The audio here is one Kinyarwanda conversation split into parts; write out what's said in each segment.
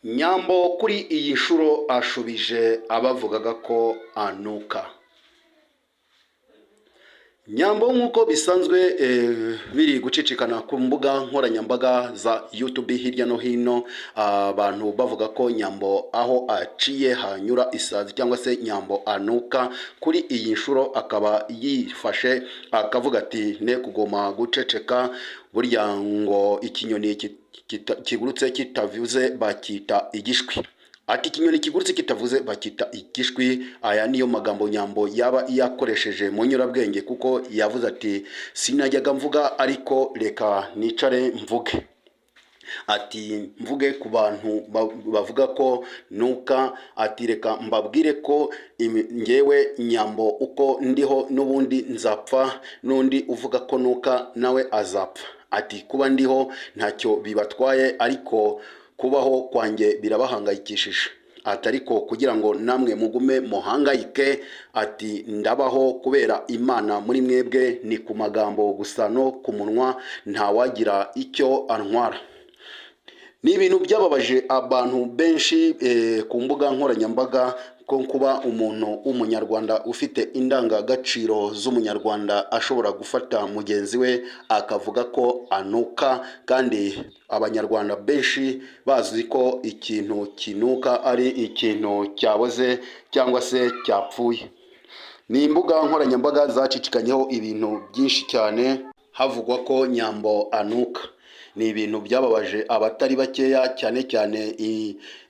Nyambo kuri iyi nshuro ashubije abavugaga ko anuka. Nyambo nk'uko bisanzwe biri gucicikana ku mbuga nkoranyambaga za YouTube hirya no hino, abantu bavuga ko Nyambo aho aciye hanyura isazi cyangwa se Nyambo anuka. Kuri iyi nshuro akaba yifashe akavuga ati ne kugoma guceceka, burya ngo ikinyoni kigurutse kitavuze bakita igishwi. Ati ikinyoni kigurutse kitavuze bakita igishwi. Aya niyo magambo Nyambo yaba yakoresheje mu nyurabwenge, kuko yavuze ati sinajyaga mvuga ariko reka nicare mvuge. Ati mvuge ku bantu bavuga ko nuka, ati reka mbabwire ko ngewe Nyambo uko ndiho n'ubundi nzapfa, n'undi uvuga ko nuka nawe azapfa. Ati kuba ndiho ntacyo bibatwaye, ariko kubaho kwanjye birabahangayikishije. Ati ariko kugira ngo namwe mugume muhangayike, ati ndabaho kubera Imana muri mwebwe, ni ku magambo gusa no ku munwa ntawagira icyo antwara. Ni ibintu byababaje abantu benshi ku mbuga nkoranyambaga, ko kuba umuntu w'umunyarwanda ufite indangagaciro z'umunyarwanda ashobora gufata mugenzi we akavuga ko anuka, kandi abanyarwanda benshi bazi ko ikintu kinuka ari ikintu cyaboze cyangwa se cyapfuye. Ni imbuga nkoranyambaga zacicikanyeho ibintu byinshi cyane havugwa ko Nyambo anuka. Ni ibintu byababaje abatari bakeya, cyane cyane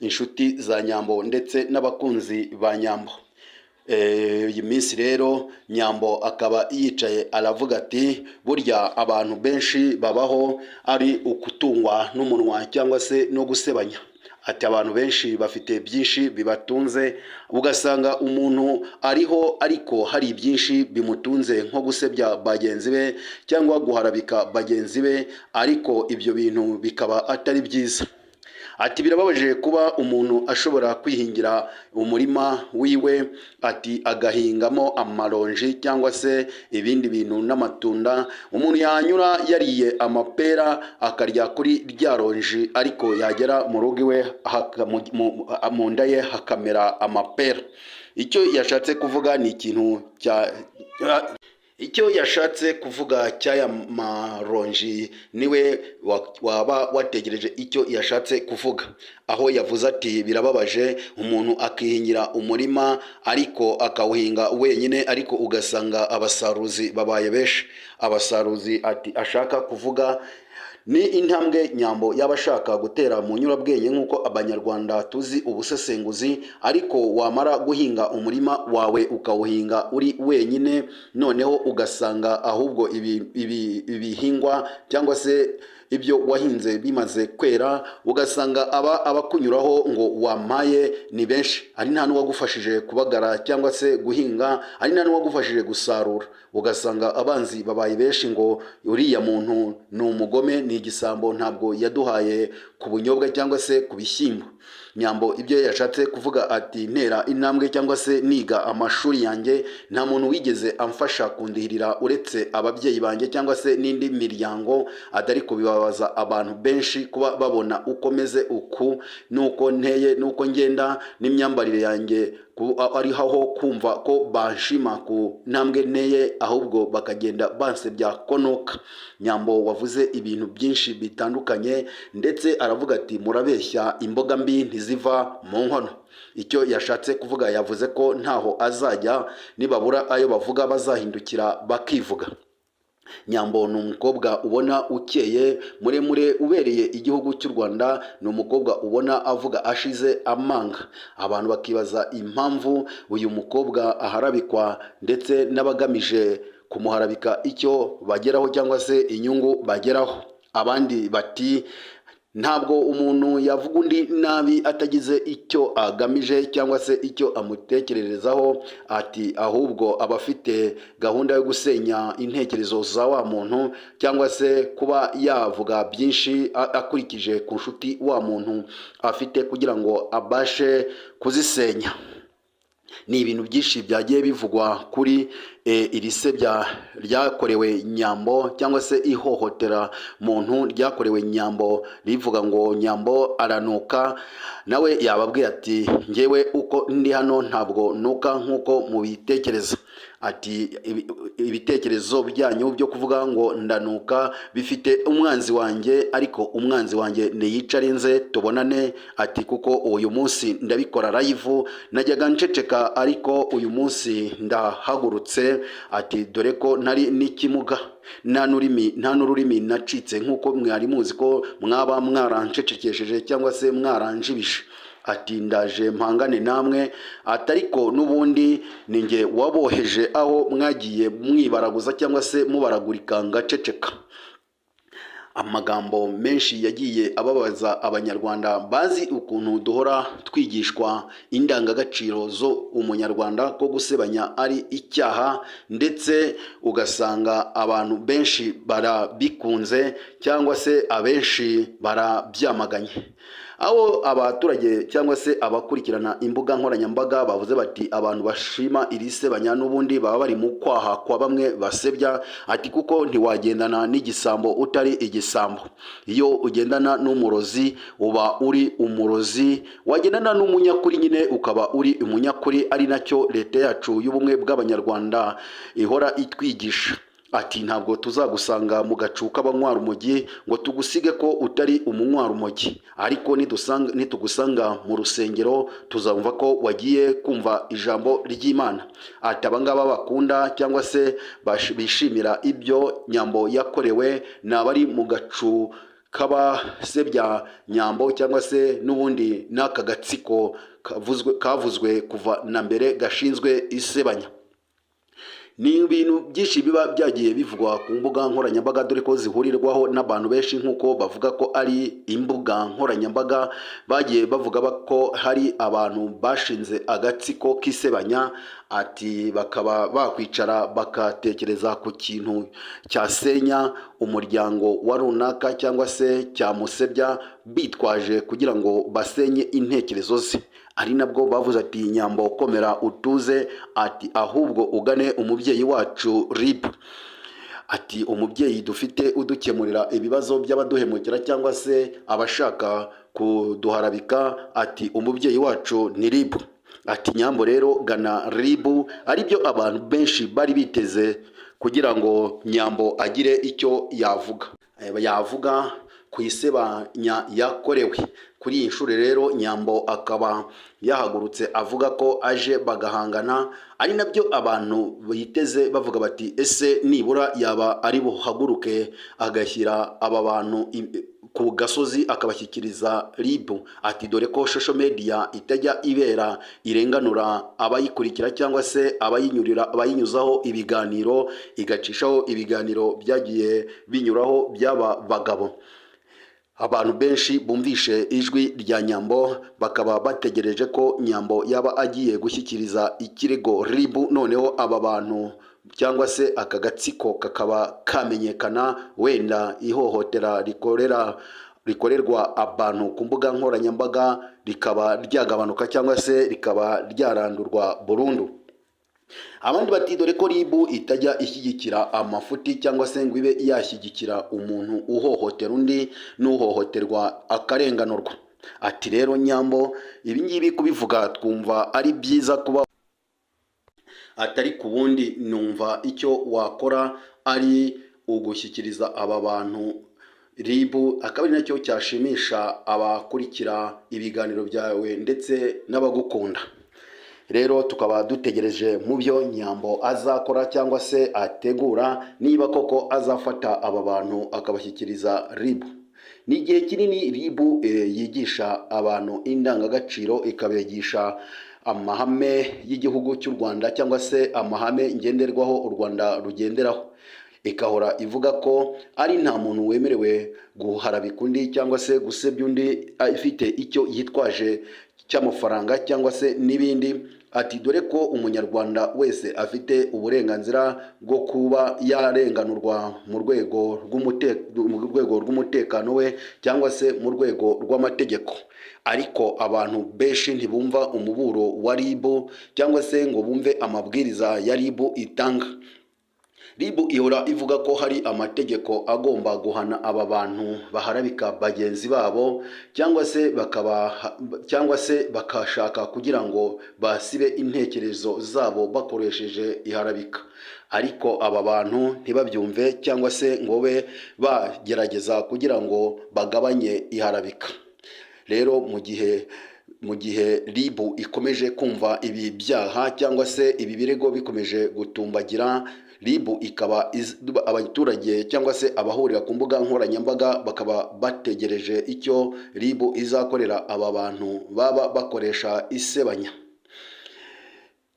inshuti za Nyambo ndetse n'abakunzi ba Nyambo. Iyi minsi rero Nyambo akaba yicaye aravuga ati burya abantu benshi babaho ari ukutungwa n'umunwa cyangwa se no gusebanya. Ati abantu benshi bafite byinshi bibatunze, ugasanga umuntu ariho ariko hari byinshi bimutunze nko gusebya bagenzi be cyangwa guharabika bagenzi be, ariko ibyo bintu bikaba atari byiza. Ati birababaje kuba umuntu ashobora kwihingira umurima wiwe, ati agahingamo amaronji cyangwa se ibindi bintu n'amatunda. Umuntu yanyura yariye amapera akarya kuri rya ronji, ariko yagera mu rugo iwe mu nda ye hakamera amapera. Icyo yashatse kuvuga ni ikintu icyo yashatse kuvuga cy'aya maronji niwe waba wategereje icyo yashatse kuvuga, aho yavuze ati birababaje umuntu akihingira umurima ariko akawuhinga wenyine, ariko ugasanga abasaruzi babaye benshi. Abasaruzi ati ashaka kuvuga ni intambwe Nyambo yaba ashaka gutera mu nyurabwenge, nk'uko abanyarwanda tuzi ubusesenguzi. Ariko wamara guhinga umurima wawe ukawuhinga uri wenyine, noneho ugasanga ahubwo ibihingwa cyangwa se ibyo wahinze bimaze kwera, ugasanga abakunyuraho ngo wampaye ni benshi, ari nta n'uwagufashije kubagara cyangwa se guhinga, ari nta n'uwagufashije gusarura. Ugasanga abanzi babaye benshi ngo uriya muntu ni umugome, ni igisambo, ntabwo yaduhaye ku bunyobwa cyangwa se ku bishyimbo. Nyambo ibyo yashatse kuvuga ati ntera intambwe cyangwa se niga amashuri yanjye, nta muntu wigeze amfasha kundihirira uretse ababyeyi banjye cyangwa se n'indi miryango. Atari ko bibabaza abantu benshi kuba babona uko meze uku, nuko nteye, nuko ngenda, n'imyambarire yanjye ari aho kumva ko banshima ku ntambwe nteye, ahubwo bakagenda bansebya ko nuka. Nyambo wavuze ibintu byinshi bitandukanye, ndetse aravuga ati murabeshya imboga mbi ntiziva mu nkono. Icyo yashatse kuvuga yavuze ko ntaho azajya, nibabura ayo bavuga bazahindukira bakivuga. Nyambo ni umukobwa ubona ukeye, muremure, ubereye igihugu cy'u Rwanda. Ni umukobwa ubona avuga ashize amanga. Abantu bakibaza impamvu uyu mukobwa aharabikwa, ndetse n'abagamije kumuharabika icyo bageraho cyangwa se inyungu bageraho. Abandi bati ntabwo umuntu yavuga undi nabi atagize icyo agamije cyangwa se icyo amutekererezaho. Ati ahubwo aba afite gahunda yo gusenya intekerezo za wa muntu, cyangwa se kuba yavuga byinshi akurikije ku nshuti wa muntu afite kugira ngo abashe kuzisenya. ni ibintu byinshi byagiye bivugwa kuri iri sebya ryakorewe Nyambo cyangwa se ihohotera muntu ryakorewe Nyambo, rivuga ngo Nyambo aranuka. Nawe yababwiye ati ngewe uko ndi hano ntabwo nuka nk'uko mubitekereza. Ati ibitekerezo byanyu byo kuvuga ngo ndanuka bifite umwanzi wanjye, ariko umwanzi wanjye niyicare nze tubonane. Ati kuko uyu munsi ndabikora live, najyaga nceceka ariko uyu munsi ndahagurutse. Ati dore ko nari n'ikimuga, nta n'ururimi nacitse nk'uko mwari muzi ko mwaba mwarancecekesheje cyangwa se mwaranjibishe. Ati ndaje mpangane namwe, atariko n'ubundi ninjye waboheje aho mwagiye mwibaraguza cyangwa se mubaragurika ngaceceka. Amagambo menshi yagiye ababaza abanyarwanda bazi ukuntu duhora twigishwa indangagaciro zo umunyarwanda ko gusebanya ari icyaha, ndetse ugasanga abantu benshi barabikunze cyangwa se abenshi barabyamaganye. Aho abaturage cyangwa se abakurikirana imbuga nkoranyambaga bavuze bati abantu bashima iri sebanya n'ubundi baba bari mu kwaha kwa bamwe basebya. Ati kuko ntiwagendana n'igisambo utari igisambo, iyo ugendana n'umurozi uba uri umurozi, wagendana n'umunyakuri nyine ukaba uri umunyakuri, ari nacyo leta yacu y'ubumwe bw'abanyarwanda ihora itwigisha. Ati ntabwo tuzagusanga mu gacuka banywa urumogi ngo tugusige ko utari umunywa urumogi, ariko nitugusanga mu rusengero tuzumva ko wagiye kumva ijambo ry'Imana. Ati abangaba bakunda cyangwa se bishimira ibyo Nyambo yakorewe n'abari mu gacu k'abasebya Nyambo cyangwa se n'ubundi n'aka gatsiko kavuzwe kuva na mbere gashinzwe isebanya. Ni ibintu byinshi biba byagiye bivugwa ku mbuga nkoranyambaga, dore ko zihurirwaho n'abantu benshi nk'uko bavuga ko ari imbuga nkoranyambaga. Bagiye bavuga ko hari abantu bashinze agatsiko k'isebanya. Ati bakaba bakwicara bakatekereza ku kintu cyasenya umuryango wa runaka cyangwa se cyamusebya, bitwaje kugira ngo basenye intekerezo ze. Ari nabwo bavuze ati Nyambo komera utuze, ati ahubwo ugane umubyeyi wacu RIB. Ati umubyeyi dufite udukemurira ibibazo by'abaduhemukira cyangwa se abashaka kuduharabika, ati umubyeyi wacu ni RIB. Ati Nyambo rero gana RIB. Aribyo abantu benshi bari biteze kugira ngo Nyambo agire icyo yavuga ku isebanya yakorewe. Kuri iyi nshuro rero Nyambo akaba yahagurutse avuga ko aje bagahangana, ari nabyo abantu biteze bavuga bati ese nibura yaba ari buhaguruke agashyira aba bantu ku gasozi akabashyikiriza RIB. Ati dore ko social media itajya ibera irenganura abayikurikira cyangwa se abayinyuzaho ibiganiro, igacishaho ibiganiro byagiye binyuraho by'aba bagabo. Abantu benshi bumvishe ijwi rya Nyambo bakaba bategereje ko Nyambo yaba agiye gushyikiriza ikirego RIB, noneho aba bantu cyangwa se aka gatsiko kakaba kamenyekana, wenda ihohotera rikorerwa abantu ku mbuga nkoranyambaga rikaba ryagabanuka cyangwa se rikaba ryarandurwa burundu. Abandi bati dore ko RIB itajya ishyigikira amafuti cyangwa se ngo ibe yashyigikira umuntu uhohotera undi n'uhohoterwa akarenganurwa. Ati rero Nyambo ibi ngibi kubivuga twumva ari byiza kuba, atari ku bundi numva icyo wakora ari ugushyikiriza aba bantu RIB, akaba ari nacyo cyashimisha abakurikira ibiganiro byawe ndetse n'abagukunda. Rero tukaba dutegereje mu byo Nyambo azakora cyangwa se ategura, niba koko azafata aba bantu akabashyikiriza RIB. Ni igihe kinini RIB yigisha abantu indangagaciro, ikabigisha amahame y'igihugu cy'u Rwanda cyangwa se amahame ngenderwaho u Rwanda rugenderaho. Ikahora ivuga ko ari nta muntu wemerewe guharabika undi cyangwa se gusebya undi ifite icyo yitwaje cy'amafaranga cyangwa se n'ibindi. ati dore ko umunyarwanda wese afite uburenganzira bwo kuba yarenganurwa mu rwego rw'umutekano we cyangwa se mu rwego rw'amategeko, ariko abantu benshi ntibumva umuburo wa RIB cyangwa se ngo bumve amabwiriza ya RIB itanga. RIB ihora ivuga ko hari amategeko agomba guhana aba bantu baharabika bagenzi babo cyangwa se bakashaka kugira ngo basibe intekerezo zabo bakoresheje iharabika, ariko aba bantu ntibabyumve cyangwa se ngo be bagerageza kugira ngo bagabanye iharabika. Rero mu gihe RIB ikomeje kumva ibi byaha cyangwa se ibi birego bikomeje gutumbagira, RIB ikaba abaturage cyangwa se abahurira ku mbuga nkoranyambaga bakaba bategereje icyo RIB izakorera aba bantu baba bakoresha isebanya.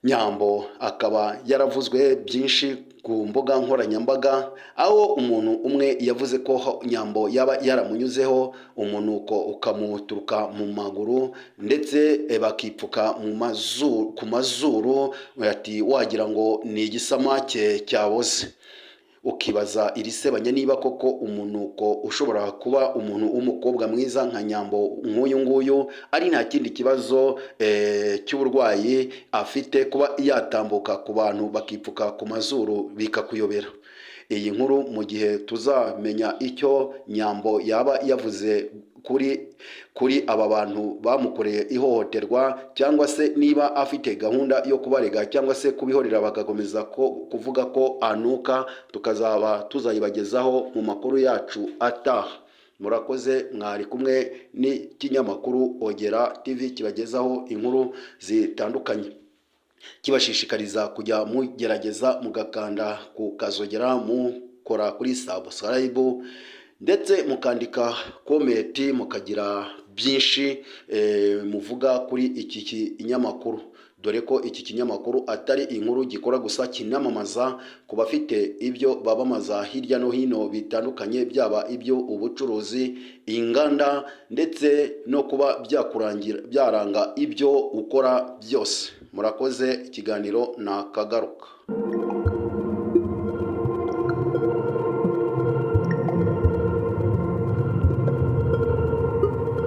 Nyambo akaba yaravuzwe byinshi ku mbuga nkoranyambaga, aho umuntu umwe yavuze ko Nyambo yaba yaramunyuzeho umunuko ukamuturuka mu maguru ndetse bakipfuka ku mazuru, ati wagira ngo ni igisamake cyaboze. Ukibaza iri sebanya niba koko umunuko ushobora kuba umuntu w'umukobwa mwiza nka Nyambo nk'uyu nguyu ari nta kindi kibazo cy'uburwayi afite, kuba yatambuka ku bantu bakipfuka ku mazuru bikakuyobera. Iyi nkuru mu gihe tuzamenya icyo Nyambo yaba yavuze kuri aba bantu bamukoreye ihohoterwa, cyangwa se niba afite gahunda yo kubarega cyangwa se kubihorera bagakomeza kuvuga ko anuka, tukazaba tuzayibagezaho mu makuru yacu ataha. Murakoze, mwari kumwe n'ikinyamakuru Ogera TV kibagezaho inkuru zitandukanye, kibashishikariza kujya mugerageza mugakanda ku kazogera, mukora kuri subscribe ndetse mukandika komenti, mukagira byinshi muvuga kuri iki kinyamakuru, dore ko iki kinyamakuru atari inkuru gikora gusa, kinamamaza ku bafite ibyo babamaza hirya no hino bitandukanye, byaba ibyo ubucuruzi, inganda ndetse no kuba byaranga ibyo ukora byose. Murakoze, ikiganiro nakagaruka.